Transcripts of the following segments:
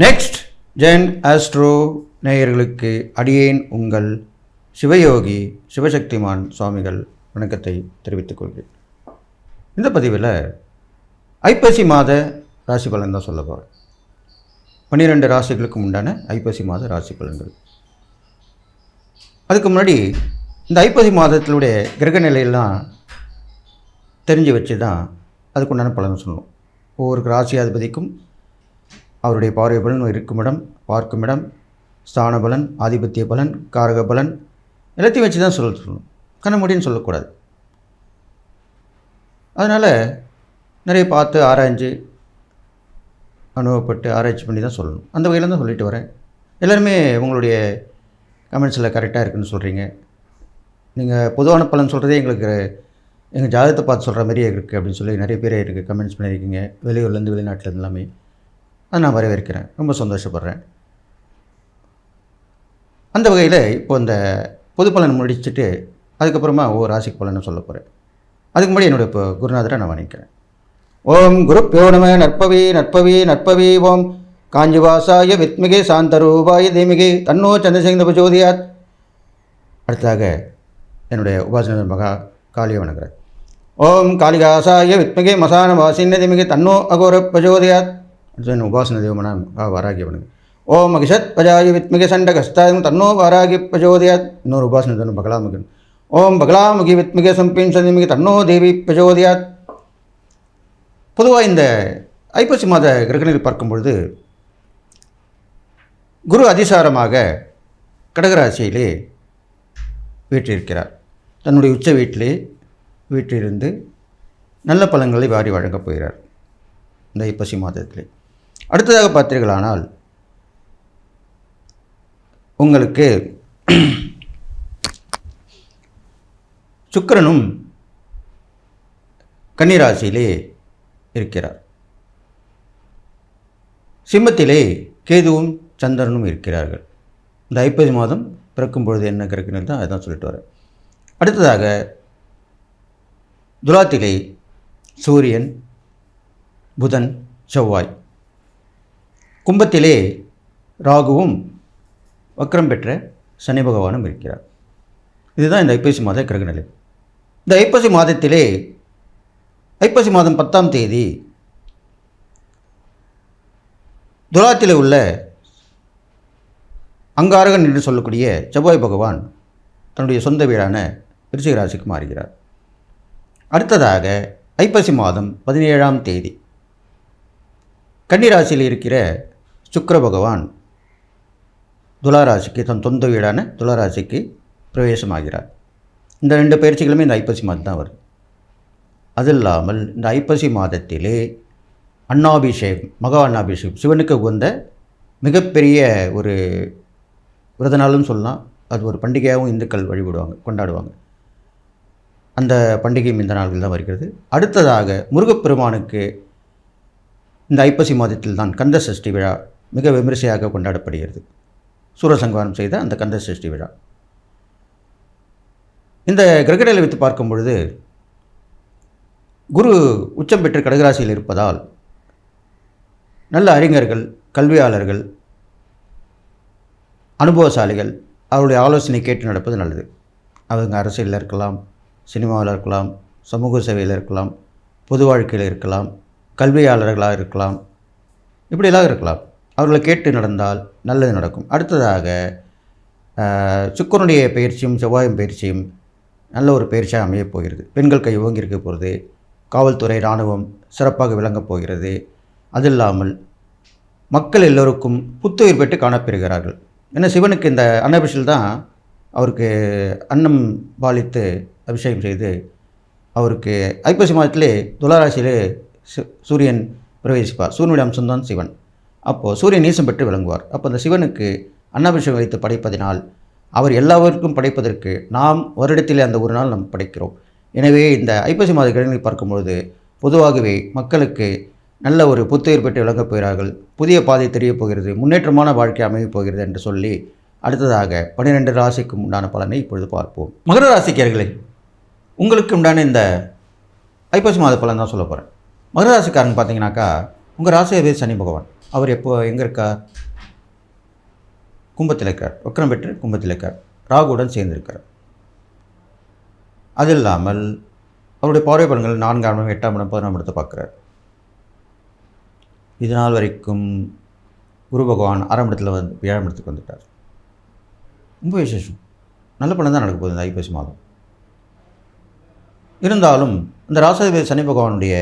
Next gen astro நேயர்களுக்கு அடியேன் உங்கள் சிவயோகி சிவசக்திமான் சுவாமிகள் வணக்கத்தை தெரிவித்துக் கொள்கிறேன். இந்த பதிவில் ஐப்பசி மாத ராசி பலன் தான் சொல்ல போகிறேன். 12 ராசிகளுக்கும் உண்டான ஐப்பசி மாத ராசி பலன்கள். அதுக்கு முன்னாடி இந்த ஐப்பசி மாதத்தினுடைய கிரக நிலையெல்லாம் தெரிஞ்சு வச்சு தான் அதுக்குண்டான பலன் சொல்லணும். ஒவ்வொரு ராசியாதிபதிக்கும் அவருடைய பார்வை பலன், இருக்கும் இடம், பார்க்கும் இடம், ஸ்தான பலன், ஆதிபத்திய பலன், காரக பலன் எல்லாத்தையும் வச்சு தான் சொல்லணும். கண்ண முடின்னு சொல்லக்கூடாது. அதனால் நிறைய பார்த்து ஆராய்ஞ்சு அனுபவப்பட்டு ஆராய்ச்சி பண்ணி தான் சொல்லணும். அந்த வகையில் தான் சொல்லிட்டு வரேன். எல்லாருமே உங்களுடைய கமெண்ட்ஸில் கரெக்டாக இருக்குதுன்னு சொல்கிறீங்க. நீங்கள் பொதுவான பலன் சொல்கிறதே எங்களுக்கு எங்கள் ஜாதகத்தை பார்த்து சொல்கிற மாதிரியே இருக்குது அப்படின்னு சொல்லி நிறைய பேர் இருக்குது கமெண்ட்ஸ் பண்ணியிருக்கீங்க. வெளியூர்லேருந்து வெளிநாட்டிலேருந்து எல்லாமே. அதை நான் வரவேற்கிறேன். ரொம்ப சந்தோஷப்படுறேன். அந்த வகையில் இப்போ இந்த பொது பலன் முடிச்சுட்டு அதுக்கப்புறமா ஒவ்வொரு ராசிக்கு பலனை சொல்ல போகிறேன். அதுக்கு முன்னாடி என்னுடைய இப்போ குருநாதரை நான் வணங்கிக்கிறேன். ஓம் குருப்யோ நம நற்பவி நற்பவி நற்பவி ஓம் காஞ்சிவாசாய வித்மிகே சாந்தரூபாய தீமிகே தன்னோ சந்திரசேகர பிரச்சோதயாத். அடுத்ததாக என்னுடைய உபாசன மகா காளியை வணங்குறேன். ஓம் காளிகாசாய வித்மிகே மசான வாசின்ன தீமிகே தன்னோ அகோர பிரச்சோதயாத். அடுத்த என் உபாசன தேவமனா மகா வாராகிய வணங்கு. ஓம் அகிஷத் பஜாய வித்மிகே சண்டகஸ்தாயம் தன்னோ வாராகி பிரச்சோதயாத். இன்னொரு உபாசன தேவன் பகலாமுகன். ஓம் பகலாமுகி வித்மிகே சம்பின் சந்திமிகே தன்னோ தேவி பிரச்சோதயாத். பொதுவாக இந்த ஐப்பசி மாத கிரகணில் பார்க்கும்பொழுது குரு அதிசாரமாக கடகராசியிலே வீற்றிருக்கிறார். தன்னுடைய உச்ச வீட்டிலிருந்து நல்ல பலன்களை வாரி வழங்கப் போகிறார் இந்த ஐப்பசி மாதத்திலே. அடுத்ததாக பார்த்தீர்களானால் உங்களுக்கு சுக்கிரனும் கன்னிராசியிலே இருக்கிறார். சிம்மத்திலே கேதுவும் சந்திரனும் இருக்கிறார்கள். இந்த ஐப்பசி மாதம் பிறக்கும் பொழுது என்ன கிரகங்கள் தான் அதுதான் சொல்லிட்டு வரேன். அடுத்ததாக துலாத்திலே சூரியன், புதன், செவ்வாய். கும்பத்திலே ராகுவும் வக்ரம் பெற்ற சனி பகவானும் இருக்கிறார். இதுதான் இந்த ஐப்பசி மாத கிரகநிலை. இந்த ஐப்பசி மாதத்திலே ஐப்பசி மாதம் 10ஆம் தேதி துலாத்தில் உள்ள அங்காரகன் என்று சொல்லக்கூடிய செவ்வாய் பகவான் தன்னுடைய சொந்த வீடான விருச்சிக ராசிக்கு மாறுகிறார். அடுத்ததாக ஐப்பசி மாதம் 17ஆம் தேதி கன்னிராசியில் இருக்கிற சுக்கிர பகவான் துளாராசிக்கு தன் சொந்த வீடான துளாராசிக்கு பிரவேசமாகிறார். இந்த 2 பயிற்சிகளுமே இந்த ஐப்பசி மாதம் தான் வருது. அது இல்லாமல் இந்த ஐப்பசி மாதத்திலே அன்னாபிஷேகம், மகா அன்னாபிஷேகம், சிவனுக்கு உகந்த மிகப்பெரிய ஒரு விரத நாள்னு சொல்லலாம். அது ஒரு பண்டிகையாகவும் இந்துக்கள் கொண்டாடுவாங்க. அந்த பண்டிகையும் இந்த நாள்கள் தான் வருகிறது. அடுத்ததாக முருகப்பெருமானுக்கு இந்த ஐப்பசி மாதத்தில் தான் கந்த சஷ்டி விழா மிக விமரிசையாக கொண்டாடப்படுகிறது. சூரசங்காரம் செய்த அந்த கந்த சஷ்டி விழா. இந்த கிரகநிலை வைத்து பார்க்கும் பொழுது குரு உச்சம் பெற்று கடகராசியில் இருப்பதால் நல்ல அறிஞர்கள், கல்வியாளர்கள், அனுபவசாலிகள் அவருடைய ஆலோசனை கேட்டு நடப்பது நல்லது. அவங்க அரசியலில் இருக்கலாம், சினிமாவில் இருக்கலாம், சமூக சேவையில் இருக்கலாம், பொது வாழ்க்கையில் இருக்கலாம், கல்வியாளர்களாக இருக்கலாம், இப்படியெல்லாம் இருக்கலாம். அவர்களை கேட்டு நடந்தால் நல்லது நடக்கும். அடுத்ததாக சுக்கிரனுடைய பயிற்சியும் செவ்வாயும் பயிற்சியும் நல்ல ஒரு பயிற்சியாக அமையப் போகிறது. பெண்கள் கை ஓங்கியிருக்க போகிறது. காவல்துறை, இராணுவம் சிறப்பாக விளங்கப் போகிறது. அது இல்லாமல் மக்கள் எல்லோருக்கும் புத்துயிர் பெற்று காணப்பெறுகிறார்கள். ஏன்னா சிவனுக்கு இந்த அன்னாபிஷேகம் தான் அவருக்கு அன்னம் பாலித்து அபிஷேகம் செய்து அவருக்கு ஐப்பசி மாதத்திலே துளாராசியிலே சூரியன் பிரவேசிப்பார். சூரியனுடைய அம்சம்தான் சிவன். அப்போது சூரியன் நீசம் பெற்று விளங்குவார். அப்போ அந்த சிவனுக்கு அன்னாபிஷேகம் வைத்து படைப்பதினால் அவர் எல்லாருக்கும் படைப்பதற்கு நாம் வருடத்தில் அந்த ஒரு நாள் நாம் படைக்கிறோம். எனவே இந்த ஐப்பசி மாத கிரகங்களை பார்க்கும்பொழுது பொதுவாகவே மக்களுக்கு நல்ல ஒரு புத்துயிர் பெற்று விளங்கப் போகிறார்கள். புதிய பாதை தெரியப் போகிறது. முன்னேற்றமான வாழ்க்கை அமையப் போகிறது என்று சொல்லி அடுத்ததாக 12 ராசிக்கும் உண்டான பலனை இப்பொழுது பார்ப்போம். மகர ராசிக்காரர்களே, உங்களுக்கு உண்டான இந்த ஐப்பசி மாத பலன் தான் சொல்ல போகிறேன். மகர ராசிக்காரன் பார்த்தீங்கன்னாக்கா உங்கள் ராசியாதிபதி சனி பகவான். அவர் எப்போ எங்கே இருக்கார்? கும்பத்தில் இருக்கார். வக்ரம் பெற்று கும்பத்தில் இருக்கார். ராகுவுடன் சேர்ந்திருக்கார். அது இல்லாமல் அவருடைய பார்வை பலன்கள் 4ஆம் இடம், 8ஆம் இடம், 11ஆம் இடத்தை பார்க்குறார். இது நாள் வரைக்கும் குரு பகவான் 6ஆம் இடத்துல 7ஆம் இடத்துக்கு வந்துட்டார். ரொம்ப விசேஷம். நல்ல பலன் தான் நடக்க போகுது இந்த ஐப்பசி மாதம். இருந்தாலும் இந்த ராசாதிபதி சனி பகவானுடைய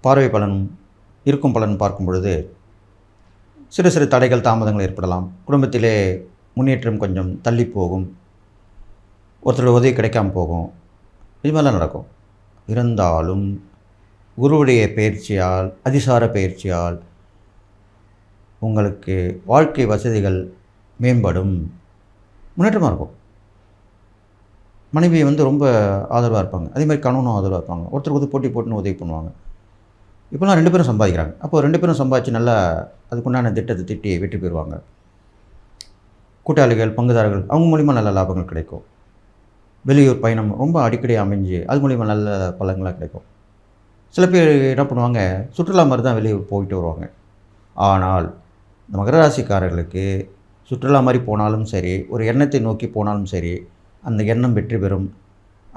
பார்வை பலனும் இருக்கும் பலன் பார்க்கும் பொழுது சிறு சிறு தடைகள், தாமதங்கள் ஏற்படலாம். குடும்பத்திலே முன்னேற்றம் கொஞ்சம் தள்ளி போகும். ஒருத்தரோட உதவி கிடைக்காமல் போகும். இது மாதிரிலாம் நடக்கும். இருந்தாலும் குருவுடைய பயிற்சியால், அதிசார பயிற்சியால் உங்களுக்கு வாழ்க்கை வசதிகள் மேம்படும். முன்னேற்றமாக இருக்கும். மனைவி ரொம்ப ஆதரவாக இருப்பாங்க. அதேமாதிரி கணவனும் ஆதரவாக இருப்பாங்க. ஒருத்தருக்கு போட்டி போட்டுன்னு உதவி பண்ணுவாங்க. இப்போலாம் 2 பேரும் சம்பாதிக்கிறாங்க. அப்போது 2 பேரும் சம்பாதிச்சு நல்லா அதுக்குண்டான திட்டத்தை திட்டி வெற்றி பெறுவாங்க. கூட்டாளிகள், பங்குதாரர்கள் அவங்க மூலிமா நல்ல லாபங்கள் கிடைக்கும். வெளியூர் பயணம் ரொம்ப அடிக்கடி அமைஞ்சு அது மூலிமா நல்ல பலன்களாக கிடைக்கும். சில பேர் என்ன பண்ணுவாங்க, சுற்றுலா மாதிரி தான் வெளியூர் போயிட்டு வருவாங்க. ஆனால் இந்த மகர ராசிக்காரர்களுக்கு சுற்றுலா மாதிரி போனாலும் சரி, ஒரு எண்ணத்தை நோக்கி போனாலும் சரி, அந்த எண்ணம் வெற்றி பெறும்.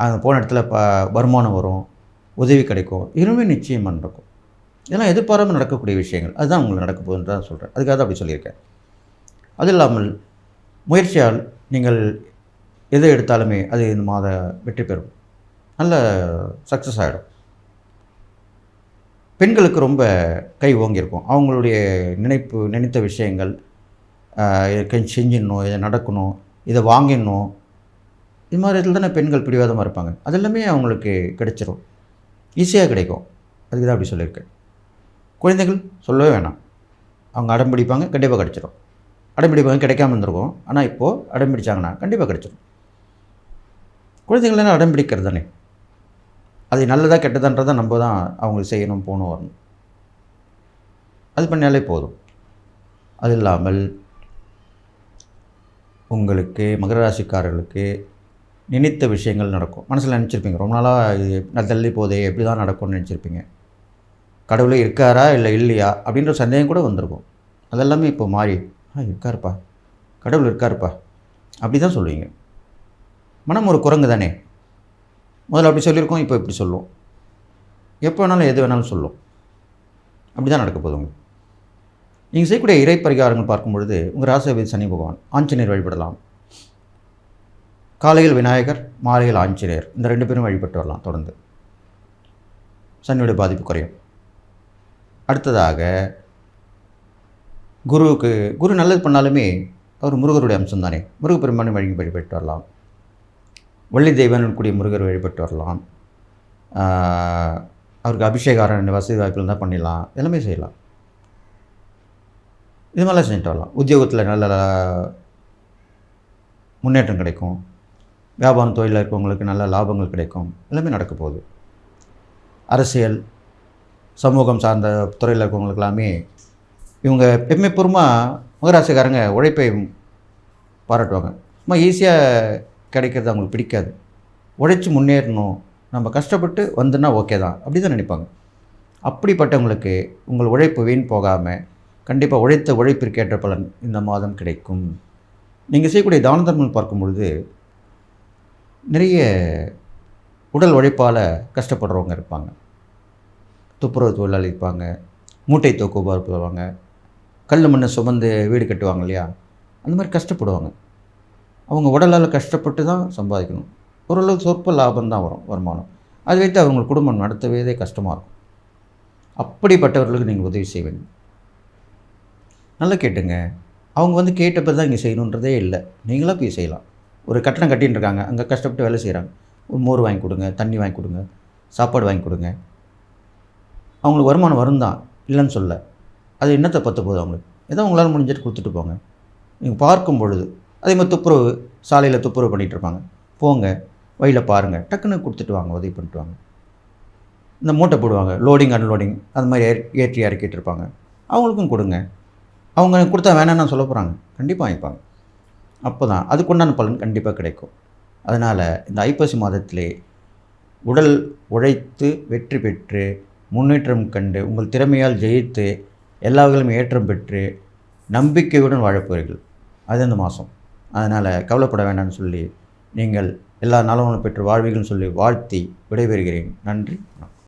அங்கே போன இடத்துல வருமானம் வரும், உதவி கிடைக்கும். இதுவுமே நிச்சயமாக நடக்கும். இதெல்லாம் எதிர்பாராமல் நடக்கக்கூடிய விஷயங்கள். அதுதான் உங்களுக்கு நடக்க போகுதுன்னு தான் சொல்கிறேன். அதுக்காக தான் அப்படி சொல்லியிருக்கேன். அது இல்லாமல் முயற்சியால் நீங்கள் எதை எடுத்தாலுமே அது இந்த மாத வெற்றி பெறும். நல்ல சக்ஸஸ் ஆகிடும். பெண்களுக்கு ரொம்ப கை ஓங்கியிருக்கும். அவங்களுடைய நினைத்த விஷயங்கள் இதை செஞ்சிடணும், இதை நடக்கணும், இதை வாங்கிடணும், இது மாதிரி இதில் தானே பெண்கள் பிடிவாதமாக இருப்பாங்க. அது எல்லாமே அவங்களுக்கு கிடைச்சிரும், ஈஸியாக கிடைக்கும். அதுக்கு தான் அப்படி சொல்லியிருக்கேன். குழந்தைகள் சொல்லவே வேணாம். அவங்க அடம் பிடிப்பாங்க, கண்டிப்பாக கிடச்சிரும். அடம் பிடிப்பாங்க, கிடைக்காம இருந்திருக்கும். ஆனால் இப்போது அடம் பிடிச்சாங்கன்னா கண்டிப்பாக கிடச்சிரும். குழந்தைங்கள்லாம் அடம் பிடிக்கிறது தானே. அது நல்லதாக கெட்டதான்றதை நம்ம தான் அவங்களுக்கு செய்யணும், போகணும், வரணும். அது பண்ணாலே போதும். அது இல்லாமல் உங்களுக்கு மகர ராசிக்காரர்களுக்கு நினைத்த விஷயங்கள் நடக்கும். மனசில் நினச்சிருப்பீங்க, ரொம்ப நாளாக இது தள்ளி போதே, எப்படி தான் நடக்கும்னு நினச்சிருப்பீங்க. கடவுளே இருக்காரா இல்லை இல்லையா அப்படின்ற சந்தேகம் கூட வந்திருக்கும். அதெல்லாமே இப்போ மாறி இருக்காருப்பா, கடவுள் இருக்காருப்பா அப்படி தான் சொல்லுவீங்க. மனம் ஒரு குரங்கு தானே. முதல்ல அப்படி சொல்லியிருக்கோம், இப்போ இப்படி சொல்லுவோம். எப்போ வேணாலும் எது வேணாலும் சொல்லும். அப்படி தான் நடக்க போதுங்க. நீங்கள் செய்யக்கூடிய இறை பரிகாரங்கள் பார்க்கும் பொழுது உங்கள் ராசிபதி சனி பகவான், ஆஞ்சநேயர் வழிபடலாம். காலையில் விநாயகர், மாலையில் ஆஞ்சநேயர், இந்த 2 பேரும் வழிபட்டு வரலாம். தொடர்ந்து சனியுடைய பாதிப்பு குறையும். அடுத்ததாக குரு நல்லது பண்ணாலுமே அவர் முருகருடைய அம்சம் தானே. முருகப்பெருமானை வழிபட்டு வரலாம். வள்ளி தெய்வன் கூடிய முருகர் வழிபட்டு வரலாம். அவருக்கு அபிஷேகாரம் வசதி வாய்ப்புகள் தான் பண்ணிடலாம். எல்லாமே செய்யலாம். இது மாதிரிலாம் செஞ்சுட்டு வரலாம். உத்தியோகத்தில் நல்ல முன்னேற்றம் கிடைக்கும். வியாபாரம் தொழிலில் இருக்கவங்களுக்கு நல்ல லாபங்கள் கிடைக்கும். எல்லாமே நடக்க போகுது. அரசியல், சமூகம் சார்ந்த துறையில் இருக்கவங்களுக்கு எல்லாமே இவங்க எப்பவுமே பூர்வமாக மகராசிக்காரங்க உழைப்பை பாராட்டுவாங்க. சும்மா ஈஸியாக கிடைக்கிறது அவங்களுக்கு பிடிக்காது. உழைச்சி முன்னேறணும், நம்ம கஷ்டப்பட்டு வந்துன்னா ஓகே தான், அப்படி தான் நினைப்பாங்க. அப்படிப்பட்டவங்களுக்கு உங்கள் உழைப்பு வீண் போகாமல் கண்டிப்பாக உழைத்த உழைப்பிற்கேற்ற பலன் இந்த மாதம் கிடைக்கும். நீங்கள் செய்யக்கூடிய தான தர்மங்கள் பார்க்கும் பொழுது நிறைய உடல் உழைப்பால் கஷ்டப்படுறவங்க இருப்பாங்க. துப்புரவு தொழிலாளி இருப்பாங்க, மூட்டை தூக்குவார் போவாங்க, கல் மண்ணை சுமந்து வீடு கட்டுவாங்க இல்லையா, அந்த மாதிரி கஷ்டப்படுவாங்க. அவங்க உடலால் கஷ்டப்பட்டு தான் சம்பாதிக்கணும். ஓரளவு சொற்ப லாபம் தான் வரும், வருமானம். அதை வைத்து அவங்க குடும்பம் நடத்தவே கஷ்டமாக இருக்கும். அப்படிப்பட்டவர்களுக்கு நீங்கள் உதவி செய்ய வேண்டும். நல்லா கேட்டுங்க. அவங்க கேட்டப்போ தான் இங்கே செய்யணுன்றதே இல்லை. நீங்களாக போய் செய்யலாம். ஒரு கட்டணம் கட்டின்னு இருக்காங்க, அங்கே கஷ்டப்பட்டு வேலை செய்கிறாங்க. ஒரு மோர் வாங்கி கொடுங்க, தண்ணி வாங்கி கொடுங்க, சாப்பாடு வாங்கி கொடுங்க. அவங்களுக்கு வருமானம் வரும் தான், இல்லைன்னு சொல்ல. அது என்னத்தை பற்ற போகுது அவங்களுக்கு. ஏதோ உங்களால் முடிஞ்சிட்டு கொடுத்துட்டு போங்க. நீங்கள் பார்க்கும் பொழுது அதே மாதிரி துப்புரவு, சாலையில் துப்புரவு பண்ணிகிட்டு இருப்பாங்க, போங்க வழியில் பாருங்கள், டக்குன்னு கொடுத்துட்டு வாங்க, உதவி பண்ணிட்டு வாங்க. இந்த மூட்டை போடுவாங்க, லோடிங் அன்லோடிங் அது மாதிரி ஏற்றி இறக்கிட்டு இருப்பாங்க, அவங்களுக்கும் கொடுங்க. அவங்க கொடுத்தா வேணான்னு சொல்ல போகிறாங்க, கண்டிப்பாக வாங்கிப்பாங்க. அப்போ தான் அதுக்குண்டான பலன் கண்டிப்பாக கிடைக்கும். அதனால் இந்த ஐப்பசி மாதத்திலே உடல் உழைத்து வெற்றி பெற்று முன்னேற்றம் கண்டு உங்கள் திறமையால் ஜெயித்து எல்லா வகையிலும் ஏற்றம் பெற்று நம்பிக்கையுடன் வாழப்போகிறீர்கள். அது அந்த மாதம். அதனால் கவலைப்பட வேண்டாம்னு சொல்லி, நீங்கள் எல்லா நலமும் பெற்று வாழ்வீர்கள்னு சொல்லி வாழ்த்தி விடைபெறுகிறேன். நன்றி.